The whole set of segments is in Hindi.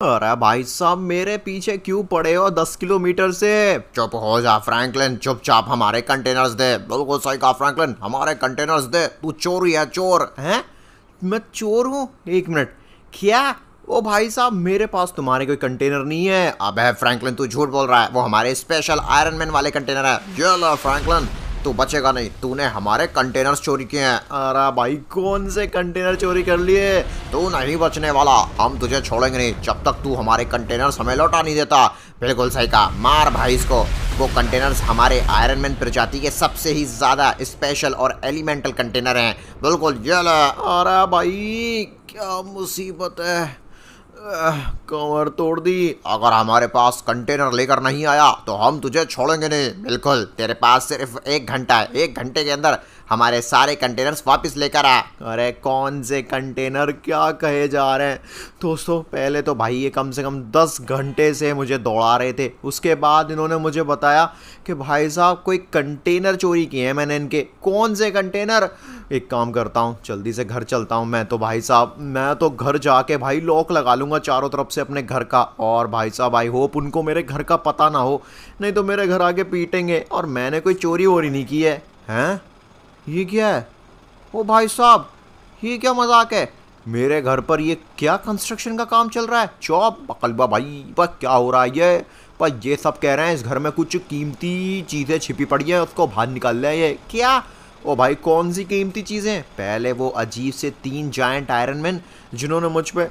अरे भाई साहब, मेरे पीछे क्यों पड़े हो 10 किलोमीटर से? चुप हो जा फ्रैंकलिन, चुपचाप हमारे कंटेनर्स दे। बिल्कुल सही कहा फ्रैंकलिन, हमारे कंटेनर्स दे। तू चोर ही है, चोर है। मैं चोर हूँ? एक मिनट, क्या? ओ भाई साहब, मेरे पास तुम्हारे कोई कंटेनर नहीं है। अबे फ्रैंकलिन, तू झूठ बोल रहा है। वो हमारे स्पेशल आयरन मैन वाले कंटेनर है। ये लो फ्रैंकलिन, तू बचेगा नहीं। तूने हमारे कंटेनर्स चोरी किए हैं। अरे भाई, कौन से कंटेनर चोरी कर लिए? तू नहीं बचने वाला। हम तुझे छोड़ेंगे नहीं जब तक तू हमारे कंटेनर्स हमें लौटा नहीं देता। बिल्कुल सही कहा, मार भाई इसको। वो कंटेनर्स हमारे आयरन मैन प्रजाति के सबसे ही ज़्यादा स्पेशल और एलिमेंटल कंटेनर हैं। बिल्कुल ये ले। अरे भाई, क्या मुसीबत है। कमर तोड़ दी। अगर हमारे पास कंटेनर लेकर नहीं आया तो हम तुझे छोड़ेंगे नहीं। बिल्कुल, तेरे पास सिर्फ 1 घंटा है। 1 घंटे के अंदर हमारे सारे कंटेनर्स वापस लेकर आ। अरे कौन से कंटेनर, क्या कहे जा रहे हैं दोस्तों? पहले तो भाई ये कम से कम 10 घंटे से मुझे दौड़ा रहे थे। उसके बाद इन्होंने मुझे बताया कि भाई साहब कोई कंटेनर चोरी किए हैं मैंने इनके। कौन से कंटेनर? एक काम करता हूँ, जल्दी से घर चलता हूँ मैं तो। भाई साहब, मैं तो घर जाके भाई लॉक लगा लूँगा चारों तरफ से अपने घर का। और भाई साहब, आई होप उनको मेरे घर का पता ना हो, नहीं तो मेरे घर आके पीटेंगे। और मैंने कोई चोरी वोरी नहीं की है। हैं? ये क्या है? ओ भाई साहब, ये क्या मजाक है? मेरे घर पर ये क्या कंस्ट्रक्शन का काम चल रहा है? चौप बकलबा भाई, पर क्या हो रहा है ये? पर ये सब कह रहे हैं इस घर में कुछ कीमती चीज़ें छिपी पड़ी हैं, उसको बाहर निकाल ले। ये क्या? ओ भाई, कौन सी कीमती चीज़ें? पहले वो अजीब से 3 जायंट आयरन मैन जिन्होंने मुझ पे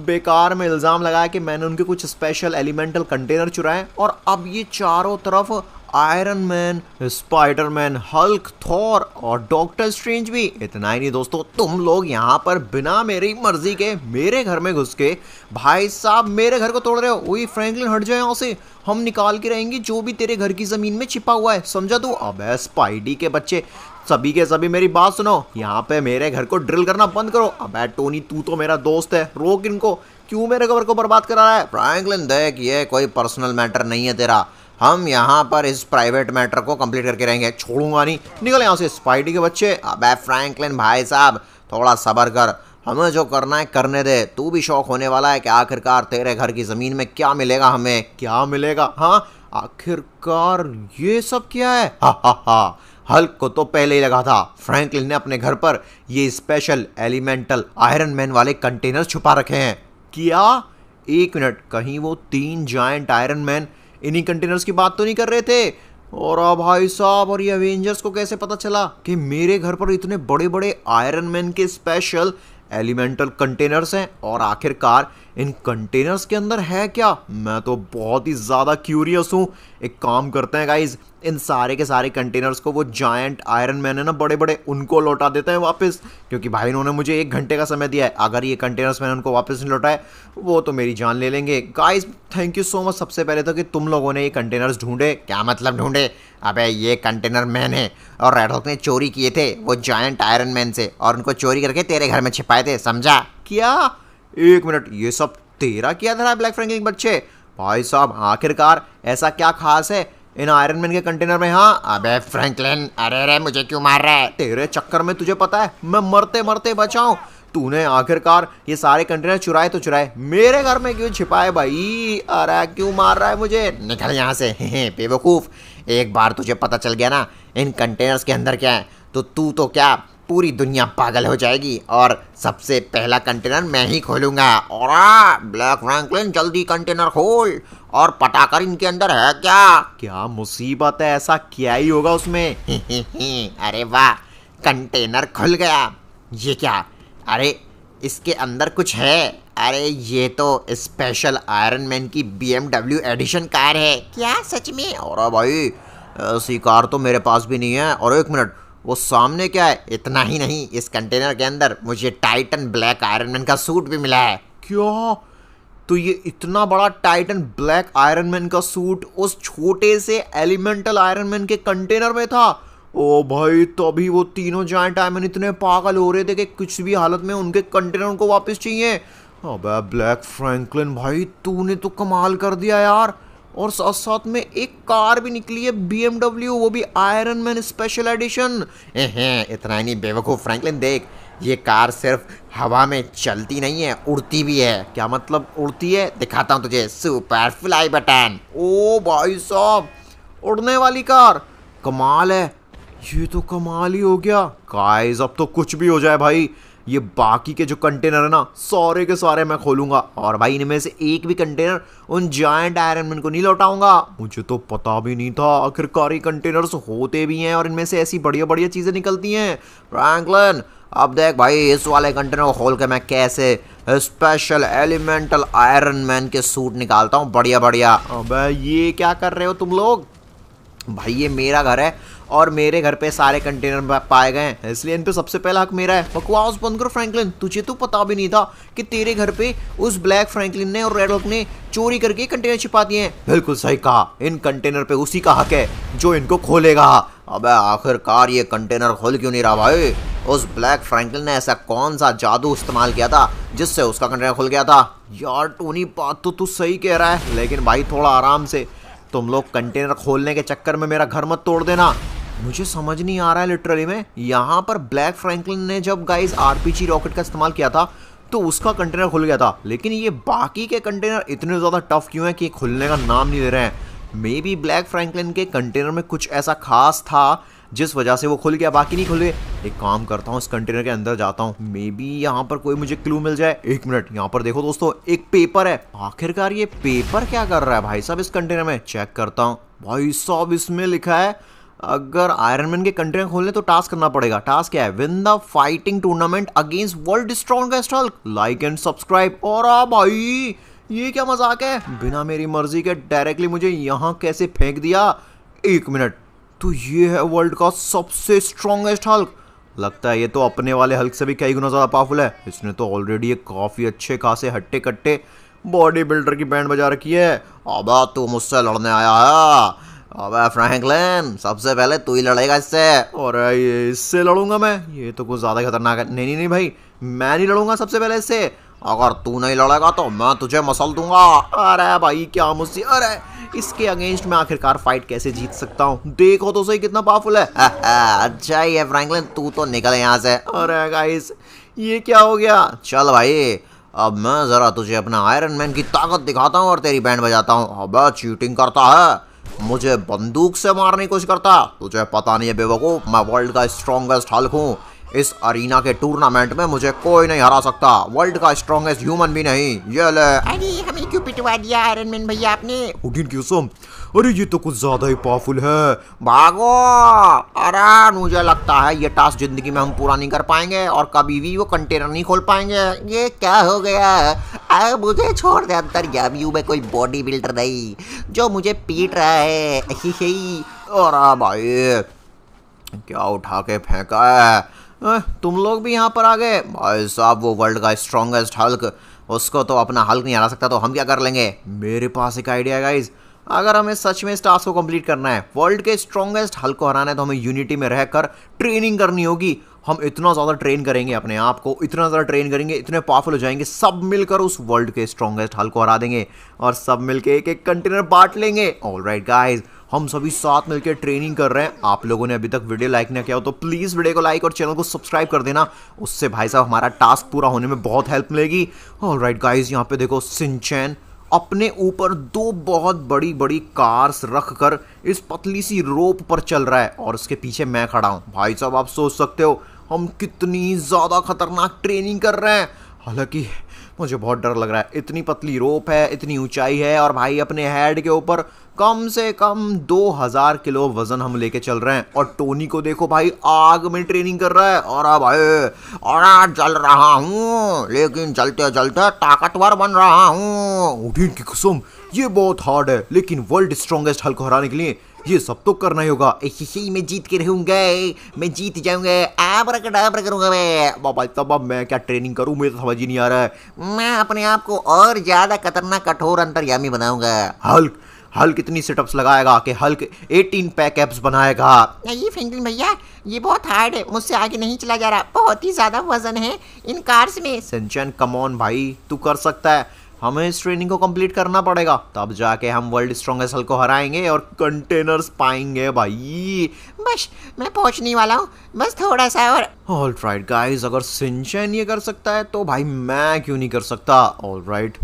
बेकार में इल्ज़ाम लगाया कि मैंने उनके कुछ स्पेशल एलिमेंटल कंटेनर चुराए, और अब ये चारों तरफ iron man, Spiderman, Hulk, Thor और डॉक्टर स्ट्रेंज भी। इतना ही नहीं दोस्तों, तुम लोग यहाँ पर बिना मेरी मर्जी के मेरे घर में घुस के भाई साहब मेरे घर को तोड़ रहे हो। वही फ्रैंकलिन, हट जाए यहाँ से। हम निकाल के रहेंगे जो भी तेरे घर की जमीन में छिपा हुआ है, समझा तू? अबे स्पाइडी के बच्चे, सभी के सभी मेरी बात सुनो। यहाँ पे मेरे घर को ड्रिल करना बंद करो। अबे टोनी, तू तो मेरा दोस्त है, रोक इनको। क्यों मेरे घर को बर्बाद करा रहा है? फ्रैंकलिन देख, ये कोई पर्सनल मैटर नहीं है तेरा। हम यहाँ पर इस प्राइवेट मैटर को कंप्लीट करके रहेंगे। छोड़ूंगा नहीं। निकल यहाँ से स्पाइडी के बच्चे। अबे फ्रैंकलिन भाई साहब, थोड़ा सब्र कर, हमें जो करना है करने दे। तू भी शौक होने वाला है कि आखिरकार तेरे घर की ज़मीन में क्या मिलेगा, हमें क्या मिलेगा। हाँ, आखिरकार ये सब क्या है? हा हा हा, हल्क को तो पहले ही लगा था फ्रैंकलिन ने अपने घर पर ये स्पेशल एलिमेंटल आयरन मैन वाले कंटेनर छुपा रखे हैं। क्या? एक मिनट, कहीं वो 3 जायंट आयरन मैन इन्हीं कंटेनर्स की बात तो नहीं कर रहे थे? और भाई साहब, और ये अवेंजर्स को कैसे पता चला कि मेरे घर पर इतने बड़े बड़े आयरन मैन के स्पेशल एलिमेंटल कंटेनर्स हैं? और आखिरकार इन कंटेनर्स के अंदर है क्या? मैं तो बहुत ही ज़्यादा क्यूरियस हूँ। एक काम करते हैं गाइज, इन सारे के सारे कंटेनर्स को वो जायंट आयरन मैन है ना, बड़े बड़े, उनको लौटा देते हैं वापस। क्योंकि भाई इन्होंने मुझे 1 घंटे का समय दिया है। अगर ये कंटेनर्स मैंने उनको वापस नहीं लौटाए, वो तो मेरी जान ले लेंगे। Guys, thank you so much सबसे पहले तो कि तुम लोगों ने ये कंटेनर्स ढूंढे। क्या मतलब ढूंढे? अबे ये कंटेनर मैंने और रेड हॉक ने चोरी किए थे वो जायंट आयरन मैन से, और उनको चोरी करके तेरे घर में छिपाए थे, समझा? क्या? एक मिनट, ये सब तेरा किया था ब्लैक फ्रैंकलिन बच्चे? भाई साहब, आखिरकार ऐसा क्या खास है इन आयरन मैन के कंटेनर में? हाँ। अबे फ्रैंकलिन, अरे रे, मुझे क्यों मार रहा है? तेरे चक्कर में तुझे पता है मैं मरते मरते बचाऊं। तूने आखिरकार ये सारे कंटेनर चुराए तो चुराए, मेरे घर में क्यों छिपाए भाई? अरे क्यों मार रहा है मुझे? निकल यहाँ से बेवकूफ। एक बार तुझे पता चल गया ना इन कंटेनर्स के अंदर क्या है, तो तू तो क्या, पूरी दुनिया पागल हो जाएगी। और सबसे पहला कंटेनर मैं ही खोलूंगा। और ब्लैक फ्रैंकलिन, जल्दी कंटेनर खोल और पता कर इनके अंदर है क्या। क्या मुसीबत है? ऐसा क्या ही होगा उसमें? अरे वाह, कंटेनर खुल गया। ये क्या? अरे इसके अंदर कुछ है। अरे ये तो स्पेशल आयरन मैन की BMW एडिशन कार है। क्या सच में? और भाई, ऐसी कार तो मेरे पास भी नहीं है। और एक मिनट, वो सामने क्या है? इतना ही नहीं, इस कंटेनर के अंदर मुझे टाइटन ब्लैक आयरन मैन का सूट भी मिला है। क्या? तो ये इतना बड़ा टाइटन ब्लैक आयरन मैन का सूट उस छोटे से एलिमेंटल आयरन मैन के कंटेनर में था? ओ भाई, तभी वो तीनों जायंट आयरन मैन इतने पागल हो रहे थे कि कुछ भी हालत में उनके कंटेनर को वापस चाहिए। अबे ब्लैक फ्रैंकलिन भाई, तूने तो कमाल कर दिया यार। और साथ साथ में एक कार भी निकली है BMW, वो भी आयरन मैन स्पेशल एडिशन। इतना ही नहीं बेवकूफ फ्रैंकलिन, देख ये कार सिर्फ हवा में चलती नहीं है, उड़ती भी है। क्या मतलब उड़ती है? दिखाता हूँ तुझे, सुपर फ्लाई बटन। ओ भाई साहब, उड़ने वाली कार, कमाल है। ये तो कमाल ही हो गया गाइस। अब तो कुछ भी हो जाए भाई, ये बाकी के जो कंटेनर है ना, सारे के सारे मैं खोलूंगा और भाई इनमें से एक भी कंटेनर उन जायंट आयरन मैन को नहीं लौटाऊंगा। मुझे तो पता भी नहीं था आखिरकार ये कंटेनर्स होते भी हैं और इनमें से ऐसी बढ़िया बढ़िया चीजें निकलती हैं। फ्रैंकलिन, अब देख भाई, इस वाले कंटेनर को खोल के मैं कैसे स्पेशल एलिमेंटल आयरन मैन के सूट निकालता हूँ, बढ़िया बढ़िया। अबे ये क्या कर रहे हो तुम लोग? भाई ये मेरा घर है और मेरे घर पे सारे कंटेनर पाए गए हैं, इसलिए इन पे सबसे पहला हक मेरा है। बकवास बंद करो फ्रैंकलिन, तुझे तो पता भी नहीं था कि तेरे घर पे उस ब्लैक फ्रैंकलिन ने और रेड हक ने चोरी करके कंटेनर छिपा दिए हैं। बिल्कुल सही कहा, इन कंटेनर पे उसी का हक है जो इनको खोलेगा। अबे आखिरकार ये कंटेनर खोल क्यों नहीं रहा भाई? उस ब्लैक फ्रैंकलिन ने ऐसा कौन सा जादू इस्तेमाल किया था जिससे उसका कंटेनर खुल गया था? यार टोनी, बात तो तू सही कह रहा है, लेकिन भाई थोड़ा आराम से। तुम लोग कंटेनर खोलने के चक्कर में मेरा घर मत तोड़ देना। मुझे समझ नहीं आ रहा है लिटरली में, यहाँ पर ब्लैक फ्रैंकलिन ने जब गाइस आरपीजी रॉकेट का इस्तेमाल किया था तो उसका कंटेनर खुल गया था, लेकिन ये बाकी के कंटेनर इतने ज़्यादा टफ क्यों है कि खुलने का नाम नहीं ले रहे हैं? मे बी ब्लैक फ्रैंकलिन के कंटेनर में कुछ ऐसा खास था जिस वजह से वो खुल गया, बाकी नहीं खुले। एक काम करता हूँ, इस कंटेनर के अंदर जाता हूँ, मे बी यहाँ पर कोई मुझे क्लू मिल जाए। एक मिनट, यहाँ पर देखो दोस्तों, एक पेपर है। आखिरकार ये पेपर क्या कर रहा है भाई साहब इस कंटेनर में? चेक करता हूँ। भाई साहब इसमें लिखा है अगर आयरन मैन के कंटेनर खोलने तो टास्क करना पड़ेगा। टास्क क्या है? Win the fighting tournament against world strongest Hulk, like and subscribe. और भाई ये क्या मजाक है? बिना मेरी मर्जी के डायरेक्टली मुझे यहाँ कैसे फेंक दिया? एक मिनट, तो ये है वर्ल्ड का सबसे स्ट्रॉन्गेस्ट हल्क। लगता है ये तो अपने वाले हल्क से भी कई गुना ज्यादा पावरफुल है। इसने तो ऑलरेडी एक काफी अच्छे खासे हट्टे कट्टे बॉडी बिल्डर की बैंड बजा रखी है। अब तू मुझसे लड़ने आया है? अबे फ्रैंकलिन, सबसे पहले तू ही लड़ेगा इससे। और ये इससे लड़ूंगा मैं? ये तो कुछ ज्यादा खतरनाक है। नहीं नहीं नहीं भाई, मैं नहीं लड़ूंगा सबसे पहले इससे। अगर तू नहीं लड़ेगा तो मैं तुझे मसल दूंगा। अरे भाई क्या मुझसे, अरे इसके अगेंस्ट में आखिरकार फाइट कैसे जीत सकता हूँ? देखो तो सही कितना पावरफुल है। अच्छा ही है फ्रैंकलिन, तू तो निकल यहाँ से। अरे गाइस ये क्या हो गया? चल भाई, अब मैं जरा तुझे अपना आयरन मैन की ताकत दिखाता हूँ और तेरी बैंड बजाता हूँ। अब चीटिंग करता है, मुझे बंदूक से मारने की कोशिश करता। तुझे पता नहीं है बेवकूफ, मैं वर्ल्ड का स्ट्रॉन्गेस्ट हल्क हूँ। इस अरीना के टूर्नामेंट में मुझे कोई नहीं हरा सकता, वर्ल्ड का स्ट्रॉन्गेस्ट ह्यूमन भी नहीं। ये ले। अरे हमें क्यों पिटवा दिया आयरन मैन भैया आपने? उडिन की कसम, अरे ये तो कुछ ज्यादा ही पावरफुल है। भागो। अरे मुझे लगता है ये टास्क जिंदगी में हम पूरा नहीं कर पाएंगे और कभी भी वो कंटेनर नहीं खोल पाएंगे। ये क्या हो गया? अब मुझे छोड़ दे, अंदर यामियू में कोई बॉडी बिल्डर नहीं जो मुझे पीट रहा है। और भाई क्या उठा के फेंका है? तुम लोग भी यहाँ पर आ गए? भाई साहब वो वर्ल्ड का स्ट्रॉन्गेस्ट हल्क, उसको तो अपना हल्क नहीं हरा सकता, तो हम क्या कर लेंगे? मेरे पास एक आइडिया है गाइज। अगर हमें सच में इस टास्क को कंप्लीट करना है, वर्ल्ड के स्ट्रॉन्गेस्ट हल्क को हराना है, तो हमें यूनिटी में रहकर ट्रेनिंग करनी होगी। हम इतना ज़्यादा ट्रेन करेंगे अपने आप को, इतना ज़्यादा ट्रेन करेंगे, इतने पावरफुल हो जाएंगे, सब मिलकर उस वर्ल्ड के स्ट्रॉन्गेस्ट हल्क को हरा देंगे और सब मिलकर एक एक कंटेनर बांट लेंगे। ऑलराइट गाइज, हम सभी साथ मिलकर ट्रेनिंग कर रहे हैं। आप लोगों ने अभी तक वीडियो लाइक नहीं किया हो तो प्लीज़ वीडियो को लाइक और चैनल को सब्सक्राइब कर देना, उससे भाई साहब हमारा टास्क पूरा होने में बहुत हेल्प मिलेगी। ऑलराइट गाइज, यहाँ पे देखो शिनचैन अपने ऊपर दो बहुत बड़ी बड़ी कार्स रख कर इस पतली सी रोप पर चल रहा है और उसके पीछे मैं खड़ा हूँ। भाई साहब आप सोच सकते हो हम कितनी ज़्यादा खतरनाक ट्रेनिंग कर रहे हैं। हालांकि मुझे बहुत डर लग रहा है, इतनी पतली रोप है, इतनी ऊंचाई है और भाई अपने हेड के ऊपर कम से कम 2000 किलो वजन हम लेके चल रहे हैं। और टोनी को देखो भाई, आग में ट्रेनिंग कर रहा है। और भाई और जल रहा हूँ, लेकिन चलते चलते ताकतवर बन रहा हूँ। उठीन की कसम, ये बहुत हार्ड है, लेकिन वर्ल्ड स्ट्रॉन्गेस्ट हल्क को हराने के लिए ये सब तो करना ही होगा। मैं जीत के रहूंगा, मैं जीत जाऊंगा, आबराकडाबरा करूंगा मैं। बाबा तब अब मैं क्या ट्रेनिंग करूं, मुझे तो समझ ही नहीं आ रहा है। मैं अपने आप को और ज्यादा खतरनाक कठोर अंतर्यामी बनाऊंगा। हल्क इतनी सिटअप्स लगाएगा कि हल्क 18 पैक एप्स बनाएगा। ये फ्रैंकलिन भैया, ये बहुत हार्ड है, मुझसे आगे नहीं चला जा रहा, बहुत ही ज्यादा वजन है इन कार्स में। शिनचैन कम ऑन भाई, तू कर सकता है। हमें इस ट्रेनिंग को कंप्लीट करना पड़ेगा, तब जाके हम वर्ल्ड स्ट्रॉन्गेस्ट हल्क को हराएंगे और कंटेनर्स पाएंगे भाई। बस मैं पहुंचने वाला हूँ, बस थोड़ा सा और। ऑलराइट गाइस, अगर शिनचैन ये कर सकता है तो भाई मैं क्यों नहीं कर सकता। ऑलराइट,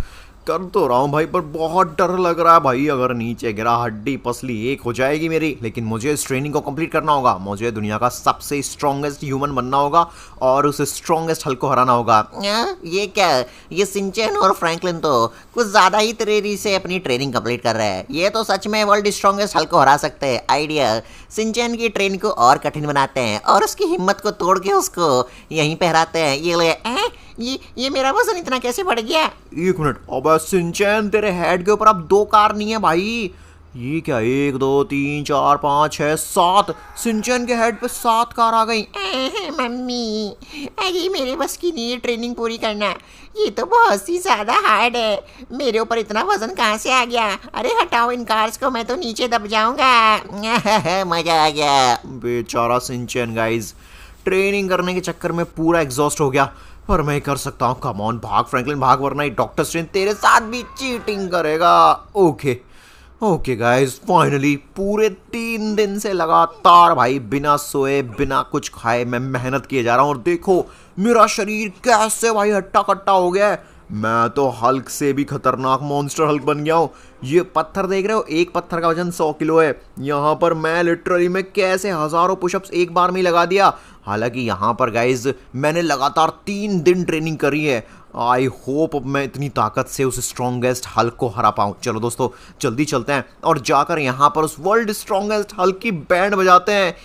कर तो रहा हूँ भाई, पर बहुत डर लग रहा है भाई। अगर नीचे गिरा हड्डी पसली एक हो जाएगी मेरी। लेकिन मुझे इस ट्रेनिंग को कंप्लीट करना होगा। मुझे दुनिया का सबसे स्ट्रॉन्गेस्ट ह्यूमन बनना होगा और उस स्ट्रॉन्गेस्ट हल्क को हराना होगा। ये क्या, ये शिनचैन और फ्रैंकलिन तो कुछ ज्यादा ही तेजी से अपनी ट्रेनिंग कंप्लीट कर रहे हैं। ये तो सच में वर्ल्ड स्ट्रॉन्गेस्ट हल्क को हरा सकते हैं। आइडिया, शिनचैन की ट्रेनिंग को और कठिन बनाते हैं और उसकी हिम्मत को तोड़ के उसको यहीं पे हराते हैं। ये ले, ये मेरा वजन इतना कैसे बढ़ गया? एक मिनट, अब शिनचैन तेरे हेड के ऊपर अब 2 कार नहीं है भाई। ये क्या, 1 2 3 4 5 6 7, शिनचैन के हेड पे 7 कार आ गई। मम्मी, अरे मेरे बस की नहीं है ट्रेनिंग पूरी करना। ये तो बहुत ही ज्यादा हार्ड है। मेरे ऊपर इतना वजन कहाँ से आ गया? अरे हटाओ इन कार्स को, मैं तो नीचे दब जाऊंगा। मजा आ गया। बेचारा शिनचैन गाइस, ट्रेनिंग करने के चक्कर में पूरा एग्जॉस्ट हो गया। पर मैं कर सकता हूँ, कम ऑन भाग फ्रैंकलिन भाग, वरना ये डॉक्टर स्ट्रेंज तेरे साथ भी चीटिंग करेगा। ओके गाइस, फाइनली पूरे 3 दिन से लगातार भाई बिना सोए बिना कुछ खाए मैं मेहनत किए जा रहा हूँ। और देखो मेरा शरीर कैसे भाई हट्टा कट्टा हो गया है। मैं तो हल्क से भी खतरनाक मॉन्स्टर हल्क बन गया हूँ। ये पत्थर देख रहे हो, एक पत्थर का वजन 100 किलो है। यहाँ पर मैं लिटरली में कैसे हजारों पुशअप्स एक बार में ही लगा दिया। हालांकि यहाँ पर गाइज मैंने लगातार 3 दिन ट्रेनिंग करी है। आई होप मैं इतनी ताकत से उस स्ट्रॉन्गेस्ट हल्क को हरा पाऊँ। चलो दोस्तों, जल्दी चलते हैं और जाकर यहाँ पर उस वर्ल्ड स्ट्रॉन्गेस्ट हल्क की बैंड बजाते हैं।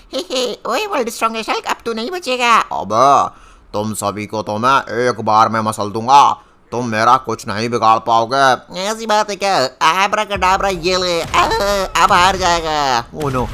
ओए वर्ल्ड स्ट्रॉन्गेस्ट हल्क, अब तू नहीं बचेगा। अब तुम सभी को तो मैं एक बार में मसल दूंगा, तुम मेरा कुछ नहीं बिगाड़ पाओगे। ऐसी बात है क्या? आब्राकडाब्रा, ये ले, अब हार जाएगा। ओ नो,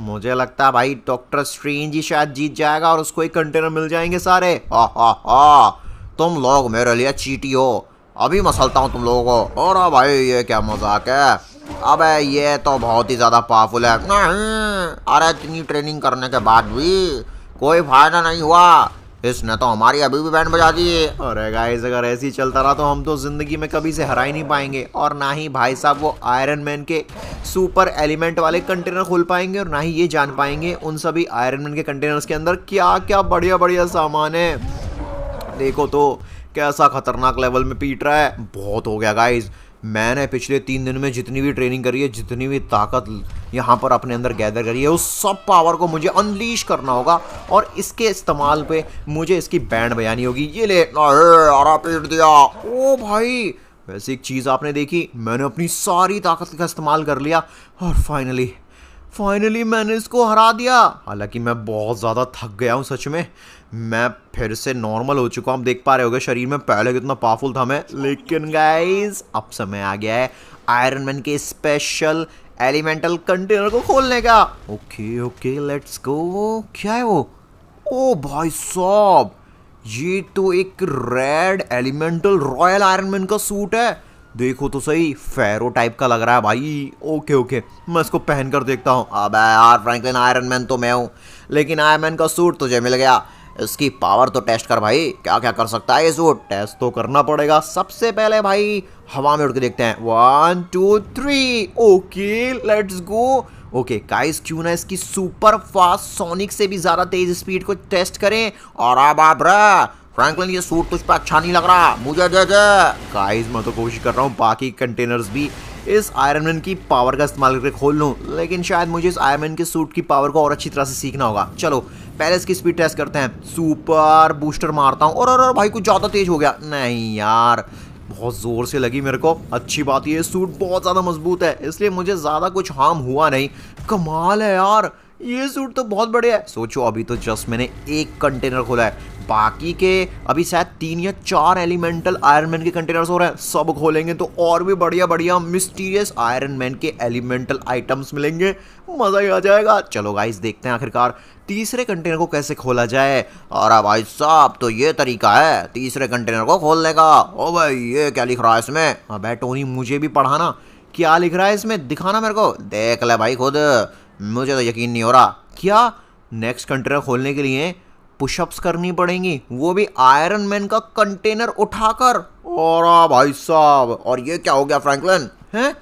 मुझे लगता है भाई डॉक्टर स्ट्रेंज ही शायद जीत जाएगा और उसको एक कंटेनर मिल जाएंगे सारे। हा, तुम लोग मेरे लिए चीटी हो। अभी मसलता हूँ तुम लोगों को। और भाई ये क्या मजाक है? अबे ये तो बहुत ही ज्यादा पावरफुल है। नहीं, अरे इतनी ट्रेनिंग करने के बाद भी कोई फायदा नहीं हुआ। इसने तो हमारी अभी भी बैंड बजा दी। अरे गाइस, अगर ऐसे ही चलता रहा तो हम तो जिंदगी में कभी से हरा ही नहीं पाएंगे। और ना ही भाई साहब वो आयरन मैन के सुपर एलिमेंट वाले कंटेनर खोल पाएंगे, और ना ही ये जान पाएंगे उन सभी आयरन मैन के कंटेनर्स के अंदर क्या क्या बढ़िया बढ़िया सामान है। देखो तो कैसा खतरनाक लेवल में पीट रहा है। बहुत हो गया गाइस। मैंने पिछले 3 दिन में जितनी भी ट्रेनिंग करी है, जितनी भी ताकत यहाँ पर अपने अंदर गैदर करी है, उस सब पावर को मुझे अनलीश करना होगा और इसके इस्तेमाल पे मुझे इसकी बैंड बजानी होगी। ये ले, अरे पीट दिया। ओ भाई, वैसे एक चीज़ आपने देखी, मैंने अपनी सारी ताकत का इस्तेमाल कर लिया और फाइनली मैंने इसको हरा दिया। हालांकि मैं बहुत ज़्यादा थक गया हूँ सच में। मैं फिर से नॉर्मल हो चुका हूँ। आप देख पा रहे होगे शरीर में पहले कितना पावरफुल था मैं। लेकिन गाइस, अब समय आ गया है आयरन मैन के स्पेशल एलिमेंटल कंटेनर को खोलने का। Okay let's go. क्या है वो? ओ भाई साहब, ये तो एक red elemental royal iron Man का सूट है। देखो तो सही, फेरो टाइप का लग रहा है भाई। ओके, मैं इसको पहन कर देखता हूँ। अबे यार फ्रैंकलिन, आयरन मैन तो मैं हूँ, लेकिन आयरन मैन का सूट तुझे मिल गया। इसकी पावर तो टेस्ट कर भाई, क्या क्या कर सकता है ये सूट। टेस्ट तो करना पड़ेगा। सबसे पहले भाई हवा में उड़ के देखते हैं। 1 2 3। Okay let's go. Okay guys, क्यों ना इसकी सुपर फास्ट सोनिक से भी ज्यादा तेज स्पीड को टेस्ट करें। और बाप रे फ्रैंकलिन, ये सूट तुझ पे अच्छा नहीं लग रहा, मुझे दे दे। गाइस, मैं तो कोशिश कर रहा हूँ बाकी कंटेनर्स भी इस आयरन मैन की पावर का इस्तेमाल करके खोल लूँ, लेकिन शायद मुझे इस आयरन मैन के सूट की पावर को और अच्छी तरह से सीखना होगा। चलो पहले इसकी स्पीड टेस्ट करते हैं। सुपर बूस्टर मारता हूँ। और भाई कुछ ज़्यादा तेज हो गया। नहीं यार, बहुत ज़ोर से लगी मेरे को। अच्छी बात ये सूट बहुत ज़्यादा मजबूत है, इसलिए मुझे ज़्यादा कुछ हार्म हुआ नहीं। कमाल है यार, ये सूट तो बहुत बढ़िया है। सोचो, अभी तो जस्ट मैंने एक कंटेनर खोला है, बाकी के अभी शायद 3 या 4 एलिमेंटल आयरन मैन के कंटेनर्स हो रहे हैं। सब खोलेंगे तो और भी बढ़िया बढ़िया मिस्टीरियस आयरन मैन के एलिमेंटल आइटम्स मिलेंगे। मजा ही आ जाएगा। चलो गाइस, देखते हैं आखिरकार तीसरे कंटेनर को कैसे खोला जाए। और भाई साहब, तो ये तरीका है तीसरे कंटेनर को खोलने का। ओ भाई, ये क्या लिख रहा है इसमें? अबे टोनी, मुझे भी पढ़ाना। क्या लिख रहा है इसमें, दिखाना मेरे को। देख ले भाई खुद, मुझे तो यकीन नहीं हो रहा। क्या नेक्स्ट कंटेनर खोलने के लिए पुशअप्स करनी पड़ेंगी, वो भी आयरन मैन का कंटेनर उठाकर? और भाई साहब, और ये क्या हो गया फ्रैंकलिन? हैं?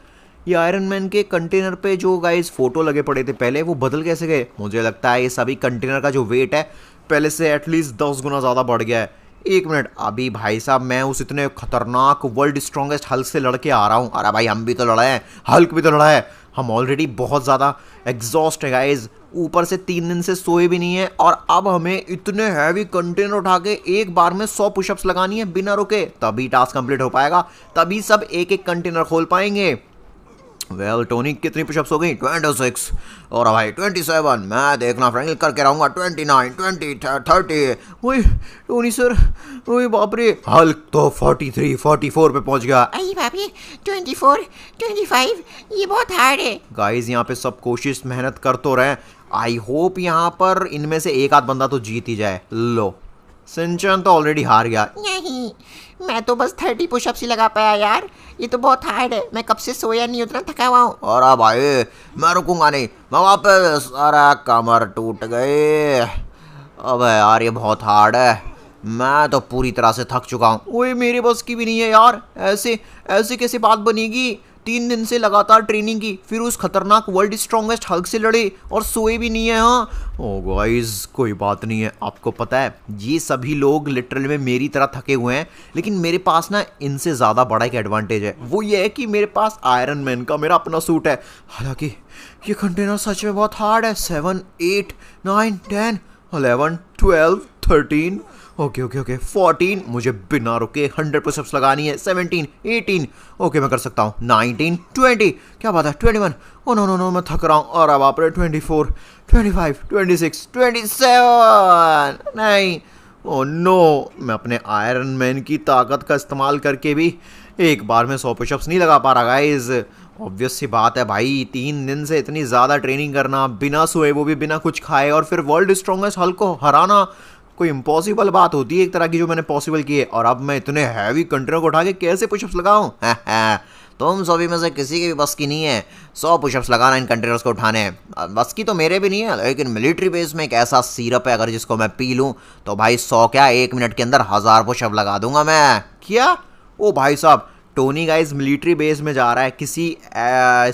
ये आयरन मैन के कंटेनर पे जो गाइस फोटो लगे पड़े थे पहले, वो बदल कैसे गए? मुझे लगता है ये सभी कंटेनर का जो वेट है पहले से एटलीस्ट 10 गुना ज़्यादा बढ़ गया है। एक मिनट, अभी भाई साहब मैं उस इतने खतरनाक वर्ल्ड स्ट्रॉन्गेस्ट हल्क से लड़के आ रहा हूँ। अरे भाई हम भी तो लड़ा है, हल्क भी तो लड़ा है। हम ऑलरेडी बहुत ज़्यादा एग्जॉस्ट है गाइज, ऊपर से 3 दिन से सोए भी नहीं है, और अब हमें इतने हैवी कंटेनर उठा के एक बार में 100 पुशअप्स लगानी है बिना रुके, तभी टास्क कंप्लीट हो पाएगा, तभी सब एक एक कंटेनर खोल पाएंगे। वेल टोनी, कितनी पुशअप्स हो गई? 26। और भाई 27। मैं देखना फ्रेंकलिन करके रहूंगा। 29, 20, 30। वही टोनी सर, वही बाप रे, हल्क तो 43, 44 पे पहुंच गया। अरे बाप रे, 24, 25, ये बहुत हार्ड है। गाइस यहाँ पे सब कोशिश मेहनत कर तो रहे हैं। आई होप यहाँ पर इनमें से एक आध बंदा तो जीत ही जाए। लो, सिंचन तो ऑलरेडी हार गया। नहीं, मैं तो बस 30 पुशअप्स ही लगा पाया यार, ये तो बहुत हार्ड है। मैं कब से सोया नहीं, उतना थका हुआ हूँ। और भाई मैं रुकूंगा नहीं, मैं वापस। अरे कमर टूट गए। अबे यार ये बहुत हार्ड है, मैं तो पूरी तरह से थक चुका हूँ। ओए मेरे बस की भी नहीं है यार, ऐसे ऐसे कैसे बात बनेगी? 3 दिन से लगातार ट्रेनिंग की, फिर उस खतरनाक वर्ल्ड स्ट्रॉन्गेस्ट हल्क से लड़े और सोए भी नहीं है। हाँ ओ गाइस, कोई बात नहीं है। आपको पता है ये सभी लोग लिटरली में मेरी तरह थके हुए हैं, लेकिन मेरे पास ना इनसे ज़्यादा बड़ा एक एडवांटेज है। वो ये है कि मेरे पास आयरन मैन का मेरा अपना सूट है। हालांकि ये कंटेनर सच में बहुत हार्ड है। 7, 8, 9, 10, 11, 12, 13, ओके ओके ओके 14। मुझे बिना रुके 100 पुशअप्स लगानी है। 17, 18, ओके मैं कर सकता हूँ। 19, 20, क्या बात है? 21, ओ नो नो नो, मैं थक रहा हूँ। और बाप रे, 24, 25, 26, 27, नहीं, ओ नो, मैं अपने आयरन मैन की ताकत का इस्तेमाल करके भी एक बार में 100 पुशअप्स नहीं लगा पा रहा गाइस। ऑब्वियस सी बात है भाई, 3 दिन से इतनी ज़्यादा ट्रेनिंग करना बिना सोए, वो भी बिना कुछ खाए, और फिर वर्ल्ड स्ट्रॉन्गेस्ट हल्क को हराना कोई इम्पॉसिबल बात होती है एक तरह की, जो मैंने पॉसिबल की है। और अब मैं इतने हैवी कंटेनर को उठा के कैसे पुशअप्स लगाऊं? तुम सभी में से किसी की भी बस की नहीं है 100 पुशअप्स लगाना, इन कंटेनर्स को उठाने। बस की तो मेरे भी नहीं है, लेकिन मिलिट्री बेस में एक ऐसा सिरप है, अगर जिसको मैं पी लूँ तो भाई 100 क्या 1 मिनट के अंदर 1000 पुशअप लगा दूंगा मैं। क्या? ओ भाई साहब, टोनी गाइस मिलिट्री बेस में जा रहा है किसी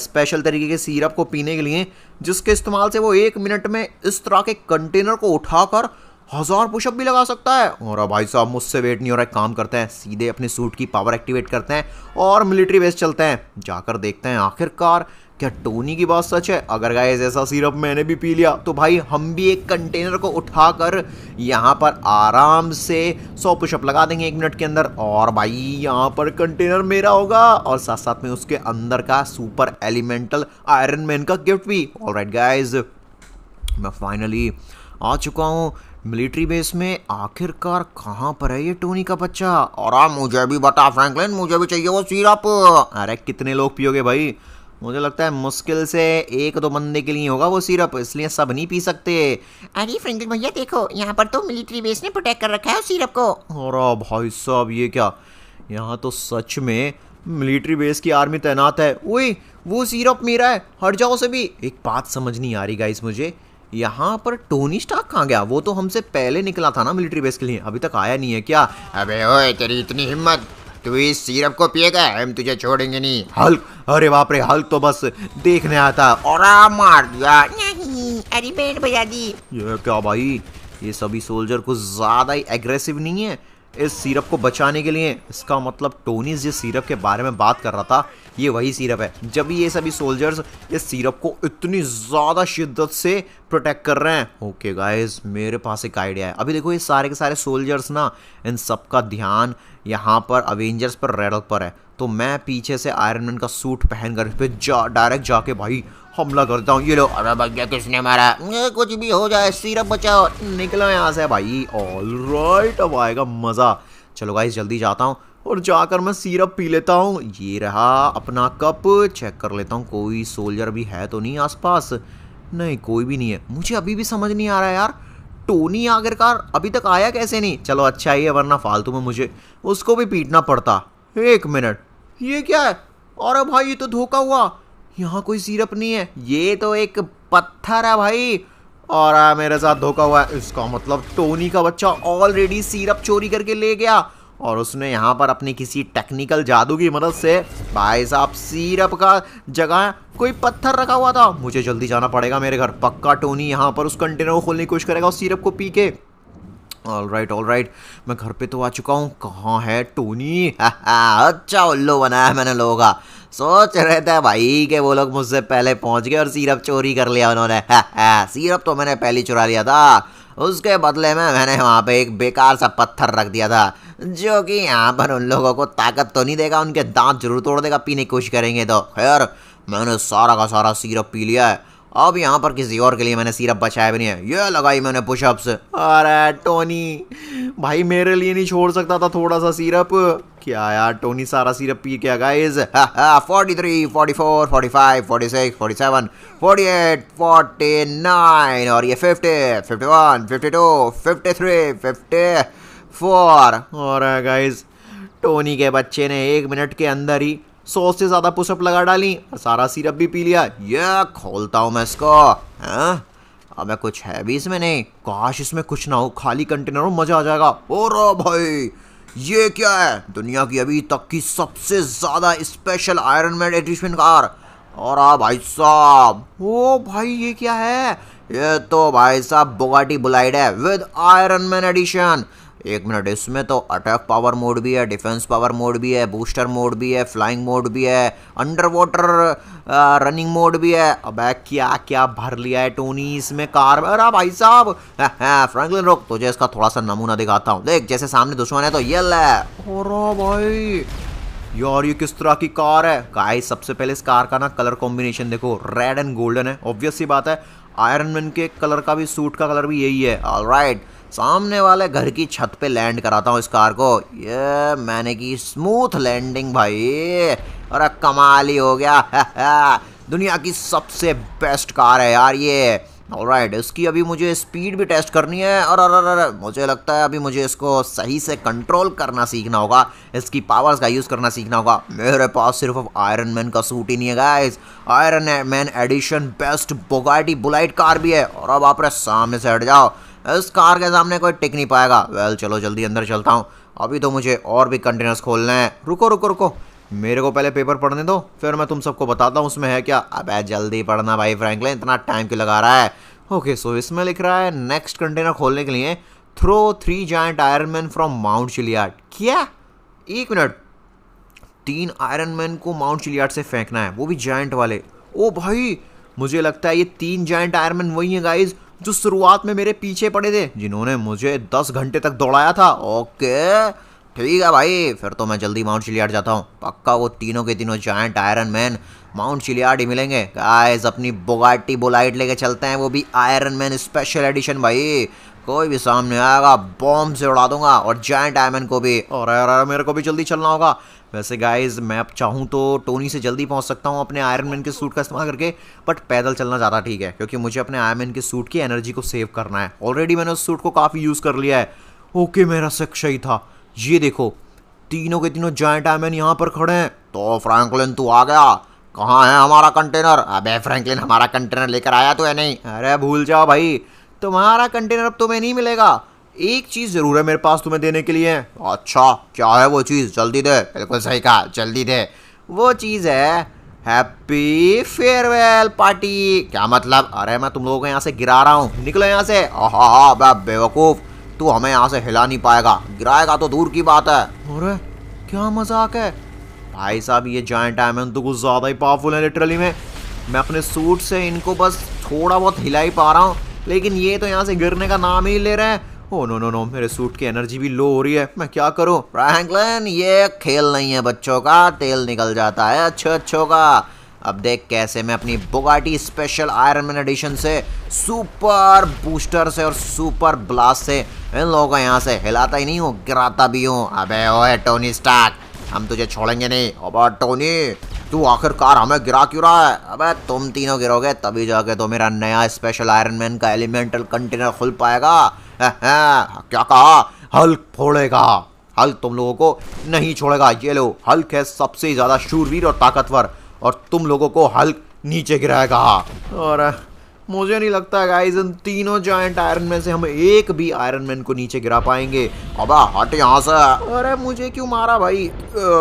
स्पेशल तरीके के सिरप को पीने के लिए, जिसके इस्तेमाल से वो 1 मिनट में इस तरह के कंटेनर को उठाकर 1000 पुशअप भी लगा सकता है। और भाई साहब मुझसे वेट नहीं हो रहा है, काम करते हैं, सीधे अपने सूट की पावर एक्टिवेट करते हैं और मिलिट्री बेस चलते हैं। जाकर देखते हैं आखिरकार क्या टोनी की बात सच है। अगर गाइस ऐसा सिरप मैंने भी पी लिया तो भाई हम भी एक कंटेनर को उठाकर यहाँ पर आराम से 100 पुशअप लगा देंगे 1 मिनट के अंदर। और भाई यहाँ पर कंटेनर मेरा होगा, और साथ साथ में उसके अंदर का सुपर एलिमेंटल आयरन मैन का गिफ्ट भी। ऑलराइट गाइस, मैं फाइनली आ चुका हूँ मिलिट्री बेस में। आखिरकार कहाँ पर है ये टोनी का बच्चा? और मुझे भी बता फ्रैंकलिन, मुझे भी चाहिए वो सिरप। अरे कितने लोग पियोगे भाई? मुझे लगता है मुश्किल से 1-2 बंदे के लिए होगा वो सिरप, इसलिए सब नहीं पी सकते। अरे फ्रैंकलिन भैया देखो, यहाँ पर तो मिलिट्री बेस ने प्रोटेक्ट कर रखा है उस सिरप को। और भाई साहब ये क्या, यहाँ तो सच में मिलिट्री बेस की आर्मी तैनात है। ओए वो सिरप मेरा है, हट जाओ सभी। एक बात समझ नहीं आ रही गाइस मुझे, यहाँ पर टोनी स्टार्क कहाँ गया? वो तो हमसे पहले निकला था ना मिलिट्री बेस के लिए, अभी तक आया नहीं है क्या? अबे ओए, तेरी इतनी हिम्मत, तू इस सिरप को पिएगा? हम तुझे छोड़ेंगे नहीं। हल्क, अरे बाप रे, हल्क तो बस देखने आया था और मार दिया। नहीं, अरे बैंड बजा दी। ये क्या भाई, ये सभी सोल्जर कुछ ज्यादा ही एग्रेसिव नहीं है इस सिरप को बचाने के लिए? इसका मतलब टोनी जिस सिरप के बारे में बात कर रहा था ये वही सिरप है, जब भी ये सभी सोल्जर्स इस सिरप को इतनी ज़्यादा शिद्दत से प्रोटेक्ट कर रहे हैं। ओके गाइस, मेरे पास एक आइडिया है। अभी देखो ये सारे के सारे सोल्जर्स ना, इन सब का ध्यान यहाँ पर अवेंजर्स पर, रेड हल्क पर है, तो मैं पीछे से आयरन मैन का सूट पहन कर इस पर डायरेक्ट जाके भाई हमला करता हूँ। ये लो। अरे भैया किसने मारा? कुछ भी हो जाए, सिरप बचाओ। निकलो यहाँ से भाई। ऑलराइट, अब आएगा मज़ा। चलो गाइस जल्दी जाता हूँ और जाकर मैं सिरप पी लेता हूँ। ये रहा अपना कप। चेक कर लेता हूँ कोई सोल्जर भी है तो नहीं आसपास। नहीं, कोई भी नहीं है। मुझे अभी भी समझ नहीं आ रहा है यार, टोनी आखिरकार अभी तक आया कैसे नहीं? चलो अच्छा ही है, वरना फालतू में मुझे उसको भी पीटना पड़ता। 1 मिनट, ये क्या है? अरे भाई ये तो धोखा हुआ, यहाँ कोई सिरप नहीं है, ये तो एक पत्थर है भाई। और मेरे साथ धोखा हुआ है, इसका मतलब टोनी का बच्चा ऑलरेडी सिरप चोरी करके ले गया। और उसने यहाँ पर अपनी किसी टेक्निकल जादू की मदद से भाई साहब सिरप का जगह कोई पत्थर रखा हुआ था। मुझे जल्दी जाना पड़ेगा मेरे घर, पक्का टोनी यहाँ पर उस कंटेनर को खोलने की कोशिश करेगा उस सिरप को पी के। ऑल राइट, मैं घर पे तो आ चुका हूँ। कहाँ है टोनी? अच्छा उल्लू बनाया मैंने लोगों का। सोच रहे थे भाई कि वो लोग मुझसे पहले पहुंच गए और सिरप चोरी कर लिया उन्होंने। सिरप तो मैंने पहले चुरा लिया था, उसके बदले में मैंने वहाँ पे एक बेकार सा पत्थर रख दिया था जो कि यहाँ पर उन लोगों को ताकत तो नहीं देगा, उनके दांत जरूर तोड़ देगा पीने की कोशिश करेंगे तो। खैर मैंने सारा का सारा सिरप पी लिया है, अब यहाँ पर किसी और के लिए मैंने सिरप बचाया भी नहीं है। ये लगाई मैंने पुशअप्स। अरे टोनी भाई मेरे लिए नहीं छोड़ सकता था थोड़ा सा सिरप? क्या यार टोनी सारा सिरप पी गया गाइस। 43, 44, 45, 46, 47, 48, 49 और ये 50, 51, 52, 53, 54। और गाइस टोनी के बच्चे ने 1 मिनट के अंदर ही 100 से ज्यादा पुशअप लगा डाली और सारा सिरप भी पी लिया। ये खोलता हूँ मैं इसको। हाँ अबे कुछ है भी इसमें नहीं। काश इसमें कुछ ना हो, खाली कंटेनर हो, मजा आ जाएगा। और भाई ये क्या है? दुनिया की अभी तक की सबसे ज्यादा special Iron Man edition car. और भाई साहब, ओ भाई ये क्या है? ये तो भाई साहब बुगाटी बुलाइड है with Iron Man edition. 1 minute, इसमें तो अटैक पावर मोड भी है, डिफेंस पावर मोड भी है, बूस्टर मोड भी है, फ्लाइंग मोड भी है, अंडर वाटर रनिंग मोड भी है। अबे क्या क्या भर लिया है टोनी इसमें कार में। अरे भाई साहब फ्रैंकलिन रुक, तुझे इसका थोड़ा सा नमूना दिखाता हूँ। देख जैसे सामने दुश्मन है तो ये ले। अरे भाई यार ये किस तरह की कार है? गाइस सबसे पहले इस कार का ना कलर कॉम्बिनेशन देखो, रेड एंड गोल्डन है। ऑब्वियस सी बात है आयरन मैन के कलर का भी, सूट का कलर भी यही है। ऑलराइट, सामने वाले घर की छत पे लैंड कराता हूँ इस कार को। ये मैंने की स्मूथ लैंडिंग भाई। अरे कमाल ही हो गया। दुनिया की सबसे बेस्ट कार है यार ये। ऑलराइट, इसकी अभी मुझे स्पीड भी टेस्ट करनी है। और मुझे लगता है अभी मुझे इसको सही से कंट्रोल करना सीखना होगा, इसकी पावर्स का यूज़ करना सीखना होगा। मेरे पास सिर्फ आयरन मैन का सूट ही नहीं है guys, Iron Man edition best Bugatti Bolide car भी है। और अब आप सामने से हट जाओ, इस कार के सामने कोई टिक नहीं पाएगा। वेल चलो जल्दी अंदर चलता हूँ, अभी तो मुझे और भी कंटेनर्स खोलने हैं। रुको मेरे को पहले पेपर पढ़ने दो, फिर मैं तुम सबको बताता हूँ उसमें है क्या। अबे जल्दी पढ़ना भाई फ्रैंकलिन, इतना टाइम क्यों लगा रहा है? ओके सो इसमें लिख रहा है नेक्स्ट कंटेनर खोलने के लिए throw 3 giant Iron Man from Mount Chiliad. क्या? 1 मिनट, 3 आयरन मैन को माउंट चिलियार्ड से फेंकना है, वो भी जायंट वाले। ओ भाई मुझे लगता है ये 3 जायंट आयरन मैन वही है गाइज जो शुरुआत में मेरे पीछे पड़े थे, जिन्होंने मुझे 10 घंटे तक दौड़ाया था। ओके ठीक है भाई, फिर तो मैं जल्दी माउंट चिलियार्ड जाता हूँ। पक्का वो तीनों के तीनों जायंट आयरन मैन माउंट चिलियार्ड ही मिलेंगे। गाइस अपनी बुगाटी बुलाइट लेके चलते हैं, वो भी आयरन मैन स्पेशल एडिशन भाई। कोई भी सामने आएगा बॉम्ब से उड़ा दूंगा, और जायंट आयरन को भी। और यार मेरे को भी जल्दी चलना होगा। वैसे गाइज मैं अब चाहूँ तो टोनी से जल्दी पहुँच सकता हूँ अपने आयरन मैन के सूट का इस्तेमाल करके, बट पैदल चलना ज़्यादा ठीक है क्योंकि मुझे अपने आयरन मैन के सूट की एनर्जी को सेव करना है। ऑलरेडी मैंने उस सूट को काफ़ी यूज़ कर लिया है। ओके मेरा शक सही था। ये देखो तीनों के तीनों जायंट आयरन मैन यहाँ पर खड़े हैं। तो फ्रैंकलिन तू आ गया, कहाँ है हमारा कंटेनर? अबे फ्रैंकलिन हमारा कंटेनर लेकर आया तो है नहीं? अरे भूल जाओ भाई, तुम्हारा कंटेनर अब तुम्हें नहीं मिलेगा। एक चीज़ ज़रूर है मेरे पास तुम्हें देने के लिए। अच्छा क्या है वो चीज़? जल्दी दे। बिल्कुल सही कहा, जल्दी दे। वो चीज़ है हैप्पी फेयरवेल पार्टी। क्या मतलब? अरे मैं तुम लोगों को यहाँ से गिरा रहा हूँ, निकलो यहाँ से। हाँ बेवकूफ़, तू हमें यहाँ से हिला नहीं पाएगा, गिराएगा तो दूर की बात है। अरे क्या मजाक है भाई साहब, ये जायंट आयरन तो कुछ ज़्यादा ही पावरफुल है। लिटरली मैं अपने सूट से इनको बस थोड़ा बहुत हिला ही पा रहा हूँ, लेकिन ये तो यहाँ से गिरने का नाम ही ले रहे हैं। ओ नो, मेरे सूट की एनर्जी भी लो हो रही है, मैं क्या करूँ? फ्रैंकलिन ये खेल नहीं है बच्चों का, तेल निकल जाता है अच्छों का। अब देख कैसे मैं अपनी Bugatti special Iron Man edition से, सुपर बूस्टर से और सुपर ब्लास्ट से इन लोगों को यहाँ से हिलाता ही नहीं हूँ, गिराता भी हूँ। अबे ओए टोनी स्टार्क, हम तुझे छोड़ेंगे नहीं। अबे टोनी तू आखिरकार हमें गिरा क्यों रहा है? अबे तुम तीनों गिरोगे तभी जाके तो मेरा नया स्पेशल आयरन मैन का एलिमेंटल कंटेनर खुल पाएगा। क्या कहा? हल्क फोड़ेगा। हल्क तुम लोगों को नहीं छोड़ेगा। ये लो, हल्क है सबसे ज़्यादा शूरवीर और ताकतवर, और तुम लोगों को हल्क नीचे गिराएगा। और मुझे नहीं लगता गाइस इन तीनों जायंट आयरन मैन से हम एक भी आयरन मैन को नीचे गिरा पाएंगे। अबे हट यहाँ से। अरे मुझे क्यों मारा भाई?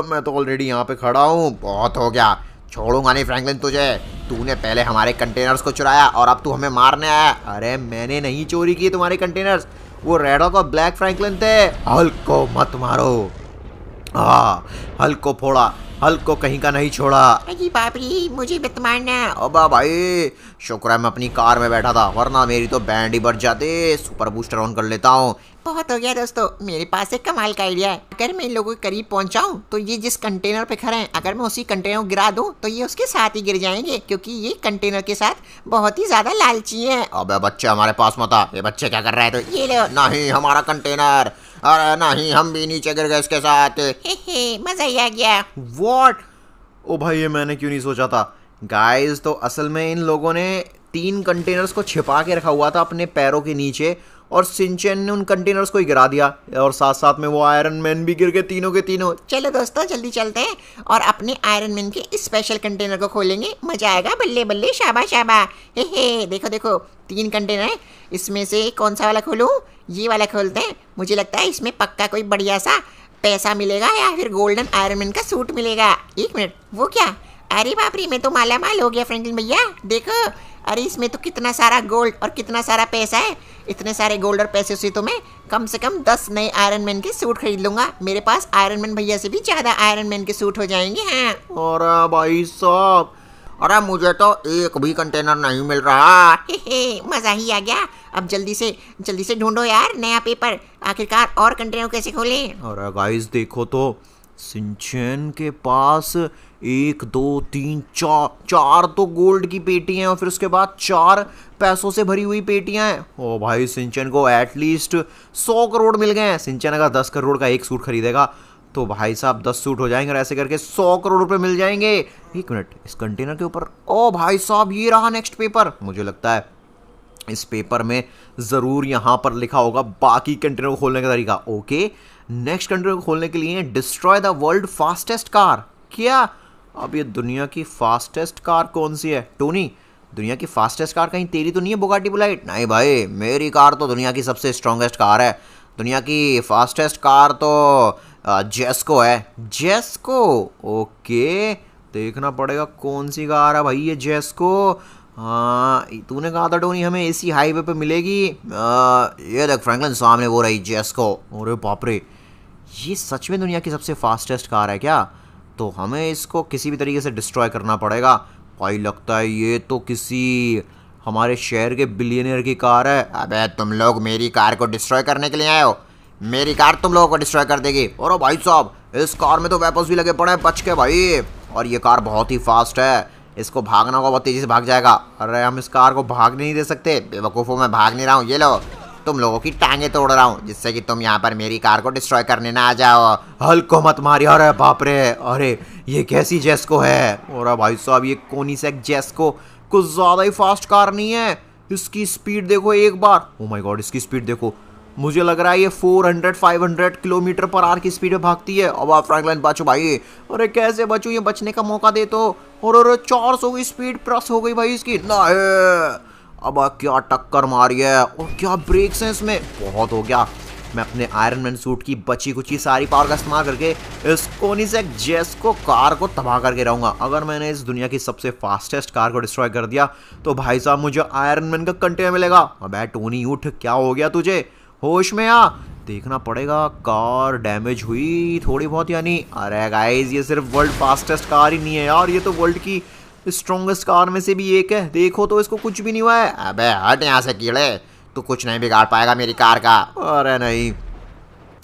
मैं तो ऑलरेडी यहाँ पे खड़ा हूँ। बहुत हो गया, छोड़ूंगा नहीं फ्रैंकलिन तुझे। तूने पहले हमारे कंटेनर्स को चुराया और अब तू हमें मारने आया। अरे मैंने नहीं चोरी की तुम्हारे कंटेनर्स, वो रेड हॉक और ब्लैक फ्रैंकलिन थे। हल्क को मत मारो। हाँ, हल्क को फोड़ा, हल्क को कहीं का नहीं छोड़ा। अरे बाप रे, मुझे मत मारना। अबा भाई शुक्र है मैं अपनी कार में बैठा था, वरना मेरी तो बैंड ही बच जाती। सुपर बूस्टर ऑन कर लेता हूँ। बहुत हो गया दोस्तों, मेरे पास एक कमाल का आइडिया है। अगर मैं इन लोगों के करीब पहुंचाऊं तो ये जिस कंटेनर पे खड़े हैं, अगर मैं उसी कंटेनर को गिरा दूं तो ये उसके साथ ही गिर जाएंगे, क्योंकि ये कंटेनर के साथ बहुत ही ज्यादा लालची है। अबे बच्चे हमारे पास मत आ। ये बच्चे क्या कर रहे हैं? तो ये लो। नहीं हमारा कंटेनर। अरे नहीं, हम भी नीचे गिर गए इसके साथ। हे मजा ही आ गया। व्हाट? ओ भाई ये मैंने क्यों नहीं सोचा था। गाइस तो असल में इन लोगों ने 3 कंटेनर्स को छिपा के रखा हुआ था अपने पैरों के नीचे, और सिंचन ने उन कंटेनर्स को ही गिरा दिया, और साथ साथ में वो आयरन मैन भी गिर गए, तीनों के तीनों। चलो दोस्तों जल्दी चलते हैं और अपने आयरन मैन के स्पेशल कंटेनर को खोलेंगे। मजा आएगा, बल्ले बल्ले शाबा शाबा। हे देखो देखो, 3 कंटेनर है, इसमें से कौन सा वाला खोलूं? ये वाला खोलते हैं। मुझे लगता है इसमें पक्का कोई बढ़िया सा पैसा मिलेगा या फिर गोल्डन आयरन मैन का सूट मिलेगा। एक मिनट, वो क्या? अरे बाप रे, मैं तो माला माल हो गया फ्रैंकलिन भैया, देखो। अरे इसमें तो कितना सारा गोल्ड और कितना सारा पैसा है। इतने सारे गोल्ड और पैसे से तो मैं कम से कम 10 नए आयरन मैन के सूट खरीद लूंगा। मेरे पास आयरन मैन भैया से भी ज्यादा आयरन मैन के सूट हो जाएंगे। हाँ और भाई साहब, अरे मुझे तो एक भी कंटेनर नहीं मिल रहा। मजा ही आ गया। अब जल्दी से ढूंढो यार नया पेपर। आखिरकार और कंटेनर कैसे खोलें? अरे गाइस देखो तो, सिंचन के पास 1 2 3 4 तो गोल्ड की पेटियां हैं, और फिर उसके बाद 4 पैसों से भरी हुई पेटियां हैं। ओ भाई सिंचन को एटलीस्ट 100 करोड़ मिल गए हैं। सिंचन अगर 10 करोड़ का एक सूट खरीदेगा तो भाई साहब 10 सूट हो जाएंगे, और ऐसे करके 100 करोड़ रुपए मिल जाएंगे। एक मिनट, इस कंटेनर के ऊपर, ओ भाई साहब ये रहा नेक्स्ट पेपर। मुझे लगता है इस पेपर में जरूर यहाँ पर लिखा होगा बाकी कंटेनर को खोलने का तरीका। ओके, नेक्स्ट कंटेनर को खोलने के लिए destroy the world fastest car. क्या? अब ये दुनिया की फास्टेस्ट कार कौन सी है टोनी? दुनिया की फास्टेस्ट कार कहीं तेरी तो नहीं है बुगाटी बुलाइट? नहीं भाई, मेरी कार तो दुनिया की सबसे स्ट्रॉन्गेस्ट कार है। दुनिया की फास्टेस्ट कार तो जेस्को है। जेस्को? ओके, देखना पड़ेगा कौन सी कार है भाई ये जेस्को। हाँ तूने कहा था टोनी हमें इसी हाईवे पे मिलेगी। ये देख फ्रैंकलिन, सामने वो रही जेस्को। अरे बाप रे, ये सच में दुनिया की सबसे फास्टेस्ट कार है क्या? तो हमें इसको किसी भी तरीके से डिस्ट्रॉय करना पड़ेगा। भाई लगता है ये तो किसी हमारे शहर के बिलियनियर की कार है। अबे तुम लोग मेरी कार को डिस्ट्रॉय करने के लिए आए हो? मेरी कार तुम लोगों को डिस्ट्रॉय कर देगी। और भाई साहब इस कार में तो वेपन्स भी लगे पड़े हैं, बच के भाई। और ये कार बहुत ही फास्ट है, इसको भागना होगा, बहुत तेजी से भाग जाएगा। अरे हम इस कार को भागने नहीं दे सकते। बेवकूफ़ों, मैं भाग नहीं रहा हूँ। ये लो, तुम लोगों की टांगे तोड़ रहा हूँ, जिससे कि तुम यहाँ पर मेरी कार को डिस्ट्रॉय करने ना आ जाओ। हल्क को मत मारिए। अरे बाप रे, अरे ये कैसी जेस्को है? और भाई साहब ये कोनिसेक जेस्को कुछ ज़्यादा ही फास्ट कार नहीं है। इसकी स्पीड देखो एक बार। ओ माय गॉड, इसकी स्पीड देखो। मुझे लग रहा है ये 400-500 किलोमीटर पर आवर की स्पीड में भागती है। अब आप फ्रैंकलिन बचो भाई। अरे कैसे बचूं? ये बचने का मौका दे तो। और 400 की स्पीड प्लस हो गई भाई इसकी। नहीं, अब क्या टक्कर मारी है, और क्या ब्रेक्स हैं इसमें। बहुत हो गया। मैं अपने आयरन मैन सूट की बची कुची सारी पावर का इस्तेमाल करके इस कोनिसेक जेस्को कार को तबाह करके रहूंगा। अगर मैंने इस दुनिया की सबसे फास्टेस्ट कार को डिस्ट्रॉय कर दिया तो भाई साहब मुझे आयरन मैन का कंटेनर मिलेगा। अबे टोनी उठ, क्या हो गया तुझे? होश में आ। देखना पड़ेगा, कार डैमेज हुई थोड़ी बहुत यानी। अरे गाइस ये सिर्फ वर्ल्ड फास्टेस्ट कार ही नहीं है यार, ये तो वर्ल्ड की स्ट्रॉन्गेस्ट कार में से भी एक है। देखो तो इसको कुछ भी नहीं हुआ है। अबे हट यहाँ से कीड़े, तू कुछ नहीं बिगाड़ पाएगा मेरी कार का। अरे नहीं,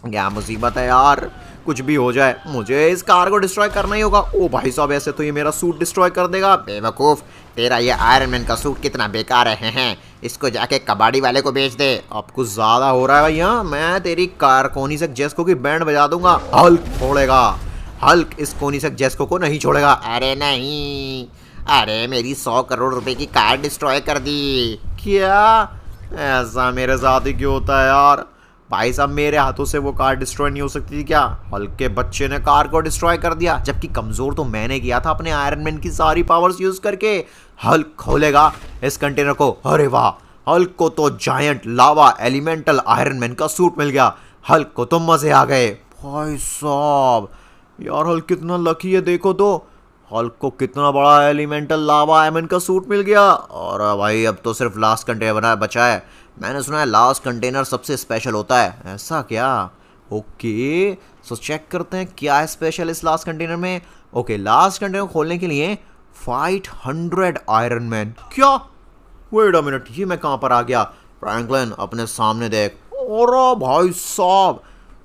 क्या मुसीबत है यार, कुछ भी हो जाए मुझे इस कार को डिस्ट्रॉय करना ही होगा। ओ भाई साहब ऐसे तो ये मेरा सूट डिस्ट्रॉय कर देगा। बेवकूफ़, तेरा ये आयरन मैन का सूट कितना बेकार है। इसको जाके कबाड़ी वाले को बेच दे। अब कुछ ज़्यादा हो रहा है भैया। मैं तेरी कार कोनिसेक जेस्को की बैंड बजा दूंगा। हल्क छोड़ेगा, हल्क इस कोनिसेक जेस्को को नहीं छोड़ेगा। अरे नहीं, अरे मेरी 100 करोड़ रुपए की कार डिस्ट्रॉय कर दी। क्या? ऐसा मेरे साथ ही क्यों होता है यार? भाई साहब मेरे हाथों से वो कार डिस्ट्रॉय नहीं हो सकती थी क्या? हल्क के बच्चे ने कार को डिस्ट्रॉय कर दिया, जबकि कमजोर तो मैंने किया था अपने आयरन मैन की सारी पावर्स यूज करके। हल्क खोलेगा इस कंटेनर को। अरे वाह, हल्क को तो जायंट लावा एलिमेंटल आयरन मैन का सूट मिल गया। हल्क को तो मजे आ गए। भाई साहब यार हल्क कितना लकी है, देखो तो हल्क को कितना बड़ा एलिमेंटल लावा आयरन मैन का सूट मिल गया। और भाई अब तो सिर्फ लास्ट कंटेनर बचा है। मैंने सुना है लास्ट कंटेनर सबसे स्पेशल होता है, ऐसा क्या? ओके सो चेक करते हैं क्या है स्पेशल इस लास्ट कंटेनर में। ओके लास्ट कंटेनर खोलने के लिए फाइट 100 आयरन मैन। क्या? वेट अ मिनट, ये मैं कहां पर आ गया? फ्रैंकलिन अपने सामने देख। और भाई साहब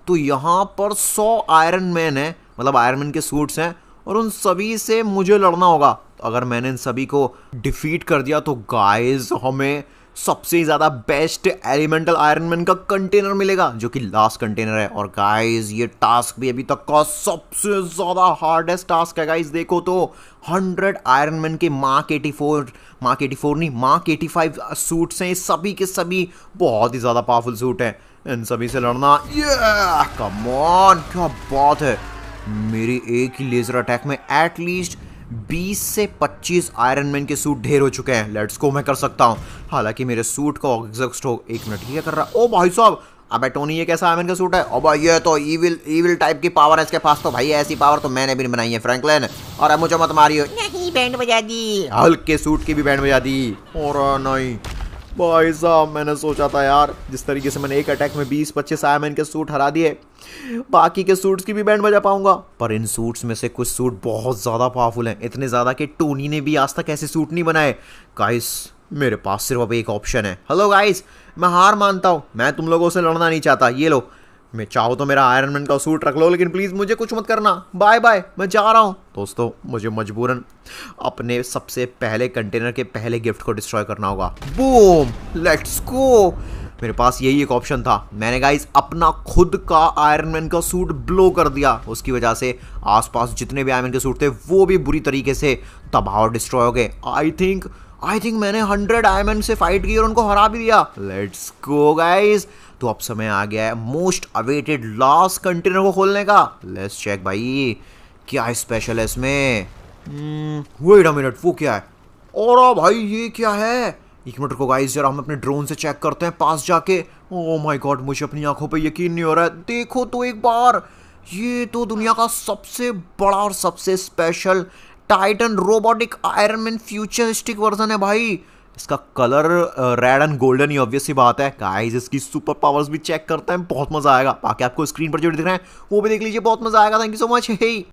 तो यहाँ पर 100 आयरन मैन है, मतलब आयरन मैन के सूट्स हैं और उन सभी से मुझे लड़ना होगा। अगर मैंने इन सभी को डिफीट कर दिया तो गाइस हमें सबसे ज़्यादा बेस्ट एलिमेंटल आयरन मैन का कंटेनर मिलेगा, जो कि लास्ट कंटेनर है। और गाइस ये टास्क भी अभी तक का सबसे ज़्यादा हार्डेस्ट टास्क है गाइस। देखो तो 100 आयरन मैन के मार्क 85 सूट्स हैं, सभी के सभी बहुत ही ज़्यादा पावरफुल सूट हैं। इन सभी से लड़ना, कम ऑन, क्या बात है। मेरी एक ही लेजर अटैक में एटलीस्ट 20 से 25 आयरन मैन के सूट ढेर हो चुके हैं। लेट्स गो, मैं कर सकता हूं। हालांकि मेरे सूट का एग्जॉस्ट हो, एक मिनट ये कर रहा। ओ भाई साहब, अबे टोनी ये कैसा आयरन मैन का सूट है? ओ भाई ये तो इविल टाइप की पावर है इसके पास तो। भाई ऐसी पावर तो मैंने भी नहीं बनाई है फ्रैंकलिन। और अब मुझे मत मारियो। नहीं बैंड बजा दी। हल्क के सूट की भी बैंड बजा दी। और नहीं भाई साहब, मैंने सोचा था यार जिस तरीके से मैंने एक अटैक में 20-25 आयरन मैन के सूट हरा दिए, बाकी के सूट्स की भी बैंड बजा पाऊंगा। पर इन सूट्स में से कुछ सूट बहुत ज़्यादा पावरफुल हैं, इतने ज़्यादा कि टोनी ने भी आज तक ऐसे सूट नहीं बनाए। गाइस मेरे पास सिर्फ अब एक ऑप्शन है। हेलो गाइस, मैं हार मानता हूँ, मैं तुम लोगों से लड़ना नहीं चाहता। ये लो, मैं चाहो तो मेरा आयरन मैन का सूट रख लो, लेकिन प्लीज़ मुझे कुछ मत करना। बाय बाय, मैं जा रहा हूँ। दोस्तों मुझे मजबूरन अपने सबसे पहले कंटेनर के पहले गिफ्ट को डिस्ट्रॉय करना होगा। Boom, let's go. मेरे पास यही एक ऑप्शन था। मैंने गाइस अपना खुद का आयरन मैन का सूट ब्लो कर दिया। उसकी वजह से आसपास जितने भी आयरन मैन के सूट थे वो भी बुरी तरीके से तबाह और डिस्ट्रॉय हो गए। आई थिंक मैंने 100 आयरन मैन से फाइट की और उनको हरा भी दिया। Let's go guys. तो अब समय आ गया है मोस्ट अवेटेड लास्ट कंटेनर को खोलने का। लेट्स चेक भाई क्या स्पेशल है इसमें। वेट अ मिनट, वो क्या है? और भाई ये क्या है? एक मिनट को गाइस, जरा हम अपने ड्रोन से चेक करते हैं पास जाके। ओह माय गॉड, मुझे अपनी आंखों पे यकीन नहीं हो रहा है। देखो तो एक बार, ये तो दुनिया का सबसे बड़ा और सबसे special titan robotic Iron Man futuristic version है भाई। इसका कलर रेड एंड गोल्डन ही ऑब्वियस सी बात है। गाइस इसकी सुपर पावर्स भी चेक करते हैं, बहुत मजा आएगा। बाकी आपको स्क्रीन पर जो दिख रहे हैं वो भी देख लीजिए, बहुत मजा आएगा। Thank you so much. Hey